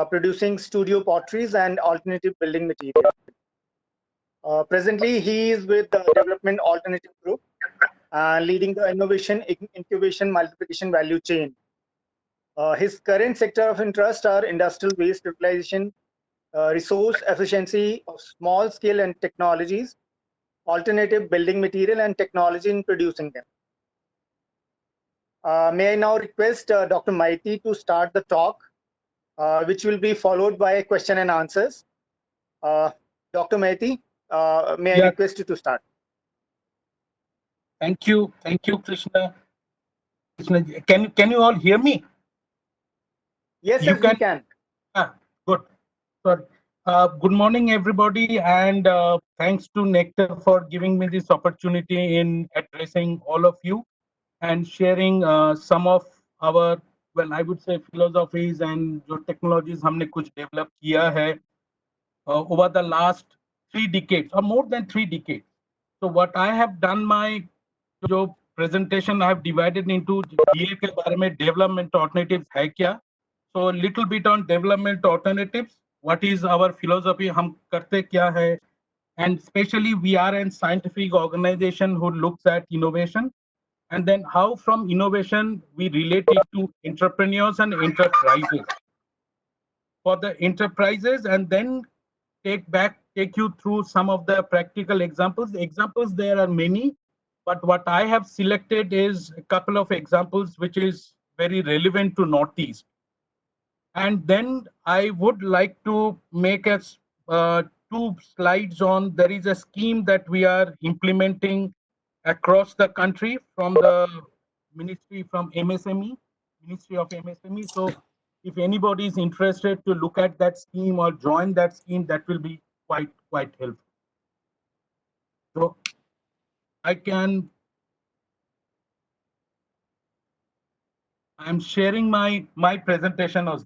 producing studio potteries and alternative building material. Presently, he is with the Development Alternative Group, leading the innovation, incubation, multiplication value chain. His current sector of interest are industrial waste utilization, resource efficiency of small scale and technologies, alternative building material and technology in producing them. May I now request Dr. Maiti to start the talk, which will be followed by question and answers. Dr. Maiti, may I request you to start? Thank you, Krishna. Can you all hear me? Yes, yes, we can. Good. Sorry. Good morning, everybody, and thanks to Nectar for giving me this opportunity in addressing all of you and sharing some of our, well, I would say philosophies and जो technologies हमने कुछ develop किया है over the last 3 decades or more than 3 decades. So what I have done, my जो presentation I have divided into DA के बारे में development alternatives है क्या? So little bit on development alternatives. What is our philosophy? हम करते क्या है? And especially we are a scientific organization who looks at innovation. And then how from innovation we relate it to entrepreneurs and enterprises. For the enterprises, and then take you through some of the practical examples. Examples, there are many, but what I have selected is a couple of examples which is very relevant to Northeast. And then I would like to make us 2 slides on, there is a scheme that we are implementing across the country from the ministry, from MSME, Ministry of MSME. So if anybody is interested to look at that scheme or join that scheme, that will be quite helpful. So I'm sharing my presentation on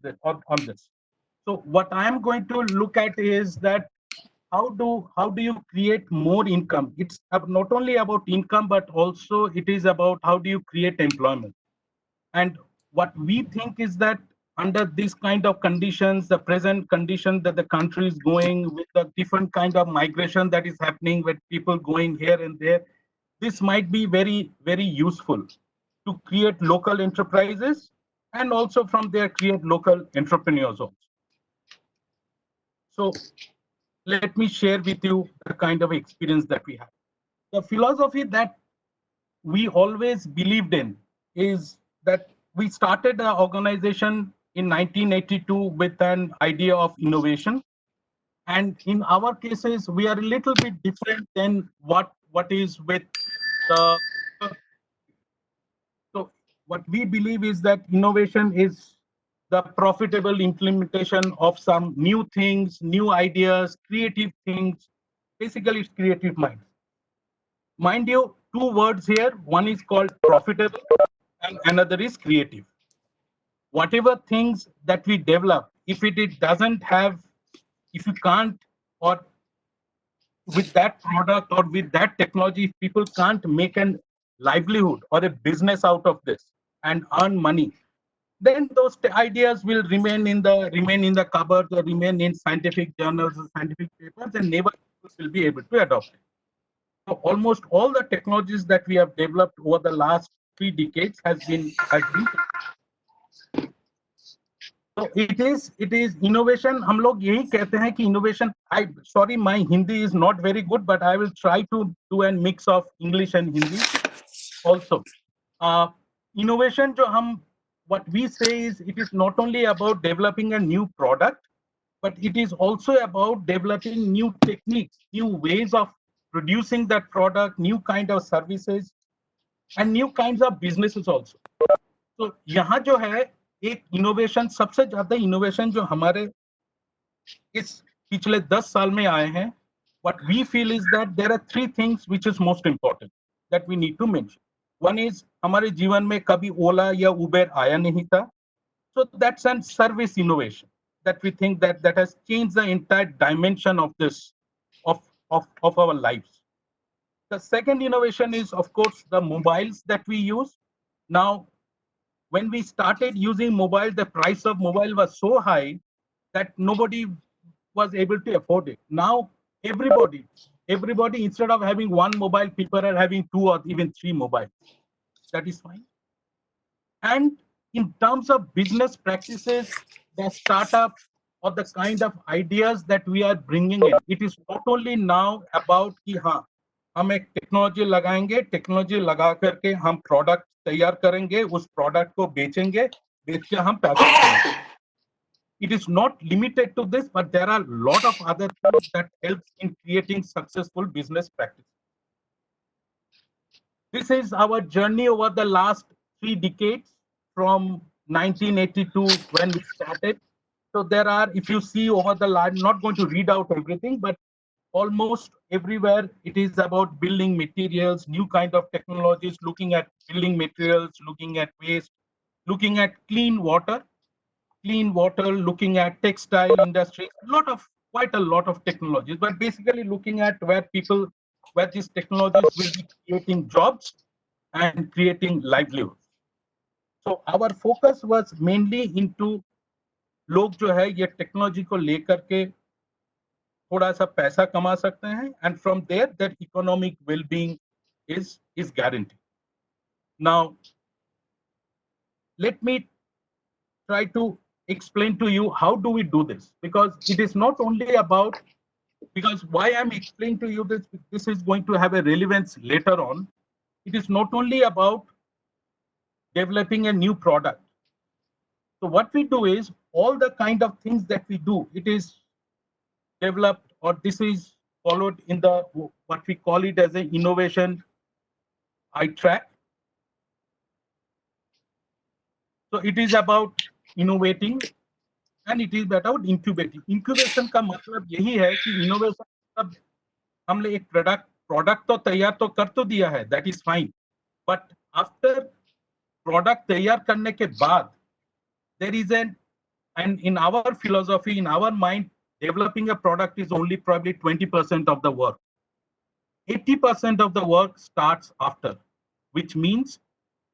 this. So what I'm going to look at is that how do you create more income? It's not only about income, but also it is about how do you create employment. And what we think is that under this kind of conditions, the present condition that the country is going with the different kind of migration that is happening with people going here and there, this might be very, very useful to create local enterprises and also from there create local entrepreneurs also. So let me share with you the kind of experience that we have. The philosophy that we always believed in is that we started the organization in 1982 with an idea of innovation. And in our cases, we are a little bit different than what is with the. So what we believe is that innovation is the profitable implementation of some new things, new ideas, creative things. Basically, it's creative minds. Mind you, 2 words here. One is called profitable and another is creative. Whatever things that we develop, if it doesn't have, if you can't, or with that product or with that technology, if people can't make a livelihood or a business out of this and earn money, then those ideas will remain in the cupboard or remain in scientific journals or scientific papers and never will be able to adopt it. So almost all the technologies that we have developed over the last 3 decades has been. So it is innovation. हम लोग यही कहते हैं कि innovation. Sorry, my Hindi is not very good, but I will try to do a mix of English and Hindi also. Innovation जो हम, what we say is it is not only about developing a new product, but it is also about developing new techniques, new ways of producing that product, new kind of services, and new kinds of businesses also. So यहाँ जो है एक innovation, सबसे ज्यादा innovation जो हमारे इस पिछले 10 साल में आए हैं, what we feel is that there are 3 things which is most important that we need to mention. One is हमारे जीवन में कभी ओला या उबेर आया नहीं था, so that's a service innovation that we think that has changed the entire dimension of this of our lives. The second innovation is, of course, the mobiles that we use. Now, when we started using mobile, the price of mobile was so high that nobody was able to afford it. Now everybody, instead of having one mobile, people are having two or even three mobiles. That is fine. And in terms of business practices, the startup or the kind of ideas that we are bringing in, it is not only now about कि हाँ हम एक technology लगाएंगे, technology लगा करके हम product तैयार करेंगे, उस प्रोडक्ट को बेचेंगे, बेच के हम पैसा कमाएंगे. It is not limited to this, but there are a lot of other things that helps in creating successful business practice. This is our journey over the last 3 decades from 1982 when we started. So there are, if you see over the line, I'm not going to read out everything, but almost everywhere it is about building materials, new kind of technologies, looking at building materials, looking at waste, looking at clean water, looking at textile industry, quite a lot of technologies, but basically looking at where these technologies will be creating jobs and creating livelihoods. So our focus was mainly into लोग जो है ये technology को लेकर के थोड़ा सा पैसा कमा सकते हैं, and from there their economic well-being is guaranteed. Now, let me try to explain to you how do we do this, because it is not only about, because why I'm explaining to you this is going to have a relevance later on. It is not only about developing a new product. So what we do is all the kind of things that we do, it is developed, or this is followed in the what we call it as an innovation track. So it is about innovating and it is about incubating. Incubation का मतलब यही है कि innovation मतलब हमने एक product तो तैयार तो कर तो दिया है, that is fine, but after product तैयार करने के बाद there is and in our philosophy, in our mind, developing a product is only probably 20% of the work. 80% of the work starts after, which means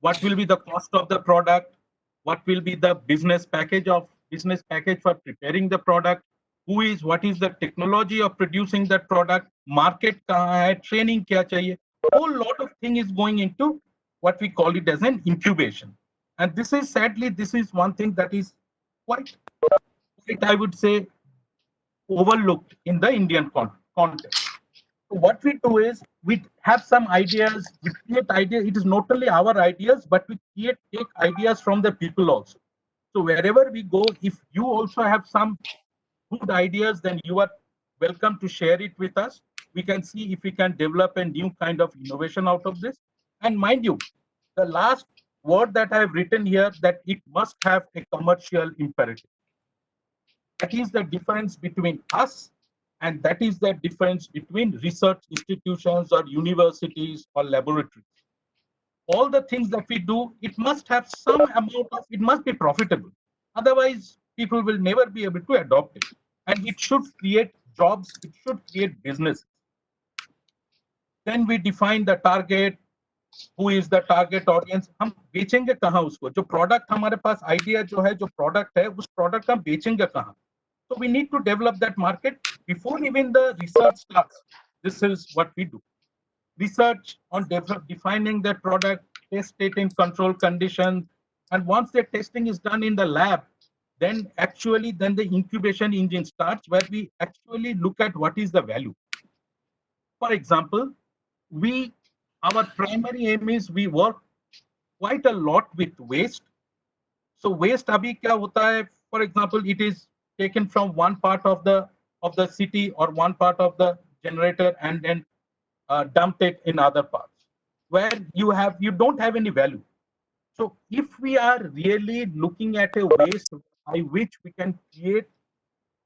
what will be the cost of the product, what will be the business package for preparing the product, what is the technology of producing that product, market kahan hai, training kya chahiye. Whole lot of thing is going into what we call it as an incubation. And this is sadly, this is one thing that is quite, I would say, overlooked in the Indian context. So what we do is we have some ideas, we create ideas. It is not only our ideas, but we take ideas from the people also. So wherever we go, if you also have some good ideas, then you are welcome to share it with us. We can see if we can develop a new kind of innovation out of this. And mind you, the last word that I have written here, that it must have a commercial imperative. That is the difference between us, and that is the difference between research institutions or universities or laboratories. All the things that we do, it must have some amount of, it must be profitable. Otherwise, people will never be able to adopt it. And it should create jobs, it should create business. Then we define the target, who is the target audience. हम बेचेंगे कहाँ उसको, जो product हमारे पास idea जो है, जो product है, उस product हम बेचेंगे कहाँ. So we need to develop that market before even the research starts. This is what we do. Research on defining that product, test it in controlled conditions. And once the testing is done in the lab, then the incubation engine starts, where we actually look at what is the value. For example, our primary aim is we work quite a lot with waste. So waste abhi kya hota hai? For example, it is taken from one part of the city or one part of the generator and then dumped it in other parts where you don't have any value. So if we are really looking at a waste by which we can create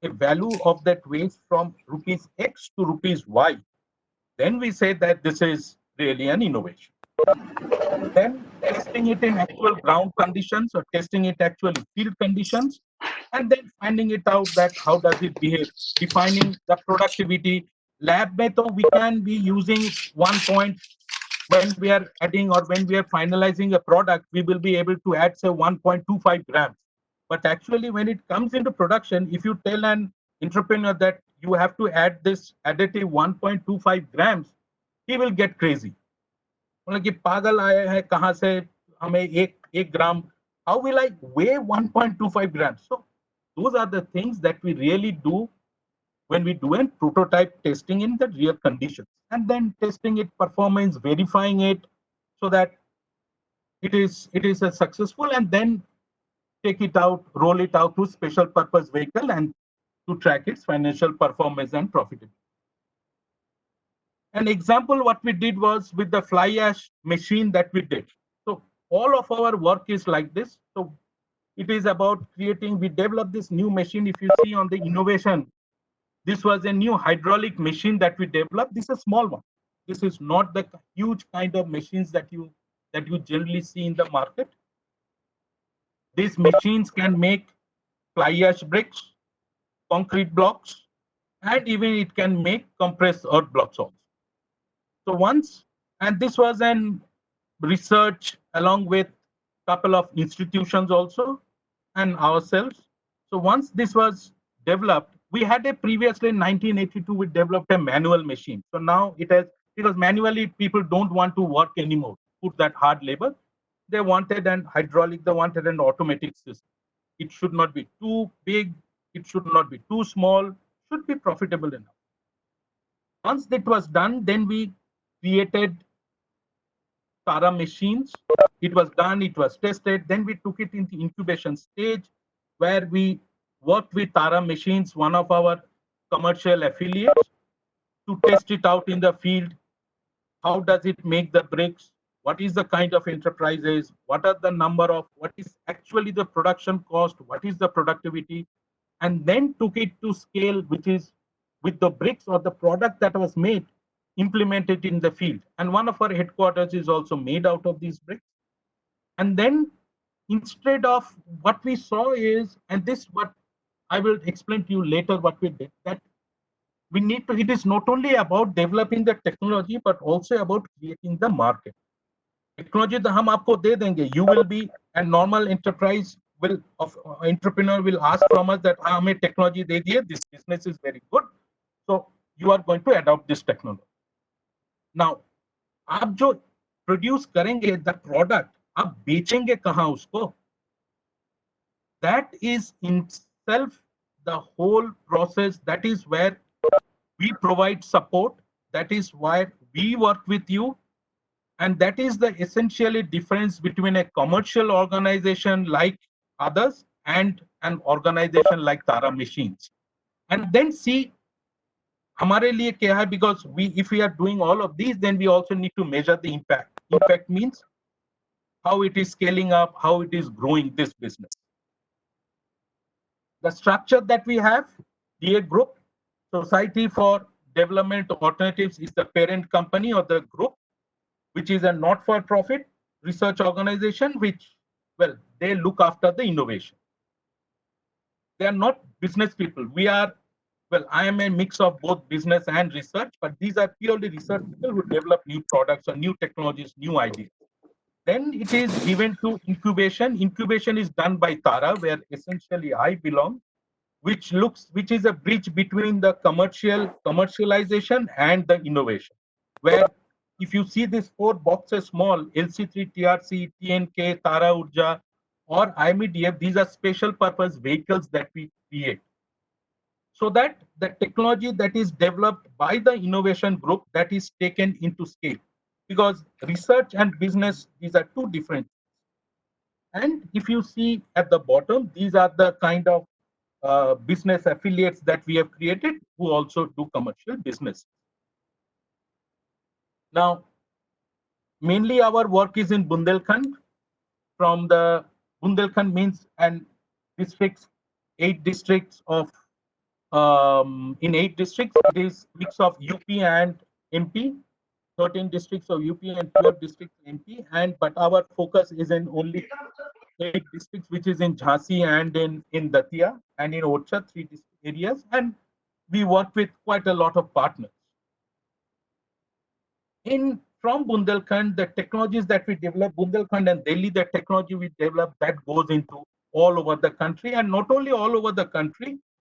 a value of that waste from rupees X to rupees Y, then we say that this is really an innovation. Then testing it in actual ground conditions or testing it actually field conditions, and then finding it out that how does it behave, defining the productivity. Lab mein we can be using 1 point when we are adding or when we are finalizing a product, we will be able to add say 1.25 grams. But actually, when it comes into production, if you tell an entrepreneur that you have to add this additive 1.25 grams, he will get crazy. मतलब कि पागल आए हैं कहाँ से हमें एक ग्राम. How will I weigh 1.25 grams? So those are the things that we really do when we do a prototype testing in the real conditions, and then testing it, performance, verifying it, so that it is a successful, and then take it out, roll it out to special purpose vehicle and to track its financial performance and profitability. An example what we did was with the fly ash machine that we did. So all of our work is like this. So it is about creating, we developed this new machine. If you see on the innovation, this was a new hydraulic machine that we developed. This is a small one. This is not the huge kind of machines that you generally see in the market. These machines can make fly ash bricks, concrete blocks, and even it can make compressed earth blocks also. So once, and this was an research along with couple of institutions also and ourselves. So once this was developed, we had a previously in 1982 we developed a manual machine. So now it has, because manually people don't want to work anymore, put that hard labor. They wanted an hydraulic, they wanted an automatic system. It should not be too big, it should not be too small, should be profitable enough. Once that was done, then we created Tara machines. It was done, it was tested. Then we took it into incubation stage where we worked with Tara machines, one of our commercial affiliates, to test it out in the field. How does it make the bricks? What is the kind of enterprises? What are the number of, what is actually the production cost? What is the productivity? And then took it to scale, which is with the bricks or the product that was made, implement it in the field. And one of our headquarters is also made out of these bricks. And then instead of what we saw is, and this what I will explain to you later what we did, that we need to, it is not only about developing the technology, but also about creating the market. Technology तो हम आपको दे देंगे, you will be, and normal enterprise will, of entrepreneur will ask from us that हाँ हमें technology दे दिए, this business is very good, so you are going to adopt this technology. Now आप जो produce करेंगे the product, आप बेचेंगे कहाँ उसको? That is in itself the whole process. That is where we provide support. That is why we work with you. And that is the essentially difference between a commercial organization like others and an organization like Tara Machines. And then see, हमारे लिए क्या है, because if we are doing all of these, then we also need to measure the impact. Impact means how it is scaling up, how it is growing this business. The structure that we have, DA Group, Society for Development Alternatives is the parent company or the group, which is a not-for-profit research organization, which, well, they look after the innovation. They are not business people. We are, well, I am a mix of both business and research, but these are purely research people who develop new products or new technologies, new ideas. Then it is given to incubation. Incubation is done by Tara, where essentially I belong, which is a bridge between the commercialization and the innovation. Where if you see these 4 boxes small, LC3, TRC, TNK, Tara Urja, or IMEDF, these are special purpose vehicles that we create. So that the technology that is developed by the innovation group, that is taken into scale. Because research and business, these are two different. And if you see at the bottom, these are the kind of business affiliates that we have created who also do commercial business. Now, mainly our work is in Bundelkhand. From the Bundelkhand means and districts, 8 districts of in 8 districts, it is mix of UP and MP. 13 districts of UP and 12 districts MP, and but our focus is in only 8 districts, which is in Jhansi and in Datia and in Orchha, 3 areas, and we work with quite a lot of partners. From Bundelkhand, the technologies that we develop, Bundelkhand and Delhi, the technology we develop that goes into all over the country, and not only all over the country,